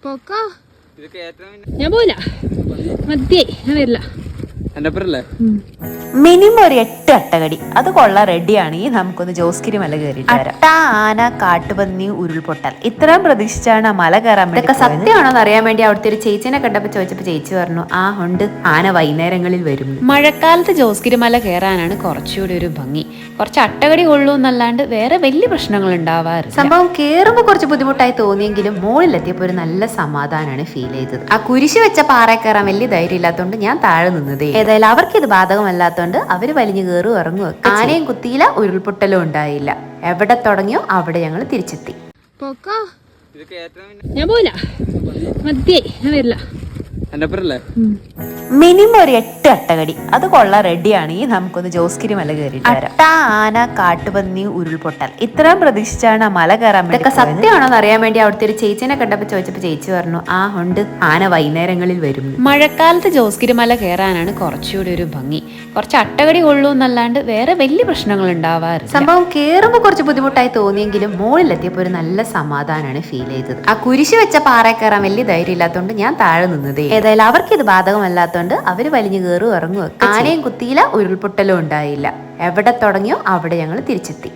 പോക്കോ ഞാൻ പോയില്ല, മതിയായി, ഞാൻ വരില്ല. മിനിമം ഒരു 8 അട്ടകടി അത് കൊള്ളാൻ റെഡിയാണെങ്കിൽ നമുക്കൊന്ന് ജോസ്ഗിരി മല കയറിയിട്ട് വരാം. അട്ട, ആന, കാട്ടുപന്നി, ഉരുൾപൊട്ടൽ ഇത്രയും പ്രതീക്ഷിച്ചാണ് ആ മല കയറാൻ വേണ്ടി. ഇതൊക്കെ സത്യമാണോന്ന് അറിയാൻ വേണ്ടി അവിടുത്തെ ഒരു ചേച്ചിനെ കണ്ടപ്പോൾ ചോദിച്ചപ്പോൾ ചേച്ചി പറഞ്ഞു, ആ ഉണ്ട്, ആന വൈകുന്നേരങ്ങളിൽ വരും. മഴക്കാലത്ത് ജോസ്ഗിരി മല കയറാനാണ് കുറച്ചുകൂടി ഒരു ഭംഗി. കുറച്ച് അട്ടകടി കൊള്ളൂ എന്നല്ലാണ്ട് വേറെ വലിയ പ്രശ്നങ്ങൾ ഉണ്ടാവാറില്ല. സംഭവം കയറുമ്പോൾ കുറച്ച് ബുദ്ധിമുട്ടായി തോന്നിയെങ്കിലും മുകളിലെത്തിയപ്പോൾ ഒരു നല്ല സമാധാനമാണ് ഫീൽ ചെയ്തത്. ആ കുരിശ് വെച്ച പാറ കയറാൻ വലിയ ധൈര്യം ഇല്ലാത്തതുകൊണ്ട് ഞാൻ താഴെ നിന്നതേ. ഏതായാലും അവർക്ക് ഇത് ബാധകമല്ലാത്തതുകൊണ്ട് അവര് വലിഞ്ഞു കയറും ഇറങ്ങും. ആനയും കുത്തിയില്ല, ഉരുൾപൊട്ടലും ഉണ്ടായില്ല. എവിടെ തുടങ്ങിയോ അവിടെ ഞങ്ങൾ തിരിച്ചെത്തി. പോക്കോ ഞാൻ പോയില്ല, മതിയായി, ഞാൻ വരില്ല. മിനിമം ഒരു 8 അട്ടകടി അത് കൊള്ളാൻ റെഡിയാണെങ്കിൽ നമുക്കൊന്ന് ജോസ്ഗിരി മല കയറിയിട്ട് വരാം. അട്ട, ആന, കാട്ടുപന്നി, ഉരുൾപൊട്ടൽ ഇത്രയും പ്രതീക്ഷിച്ചാണ് ആ മല കയറാൻ വേണ്ടി. ഇതൊക്കെ സത്യമാണോന്ന് അറിയാൻ വേണ്ടി അവിടുത്തെ ഒരു ചേച്ചിനെ കണ്ടപ്പോൾ ചോദിച്ചപ്പോൾ ചേച്ചി പറഞ്ഞു, ആ ഉണ്ട്, ആന വൈകുന്നേരങ്ങളിൽ വരും. മഴക്കാലത്ത് ജോസ്ഗിരി മല കയറാനാണ് കുറച്ചുകൂടി ഒരു ഭംഗി. കുറച്ച് അട്ടകടി കൊള്ളൂ എന്നല്ലാണ്ട് വേറെ വലിയ പ്രശ്നങ്ങൾ ഉണ്ടാവാറില്ല. സംഭവം കയറുമ്പോൾ കുറച്ച് ബുദ്ധിമുട്ടായി തോന്നിയെങ്കിലും മുകളിലെത്തിയപ്പോൾ ഒരു നല്ല സമാധാനമാണ് ഫീൽ ചെയ്തത്. ആ കുരിശ് വെച്ച പാറ കയറാൻ വലിയ ധൈര്യം ഇല്ലാത്തതുകൊണ്ട് ഞാൻ താഴെ നിന്നതേ. ഏതായാലും അവർക്ക് ഇത് ബാധകമല്ലാത്തതുകൊണ്ട് അവര് വലിഞ്ഞു കയറും ഇറങ്ങും. ആനയും കുത്തിയില്ല, ഉരുൾപൊട്ടലും ഉണ്ടായില്ല. എവിടെ തുടങ്ങിയോ അവിടെ ഞങ്ങൾ തിരിച്ചെത്തി.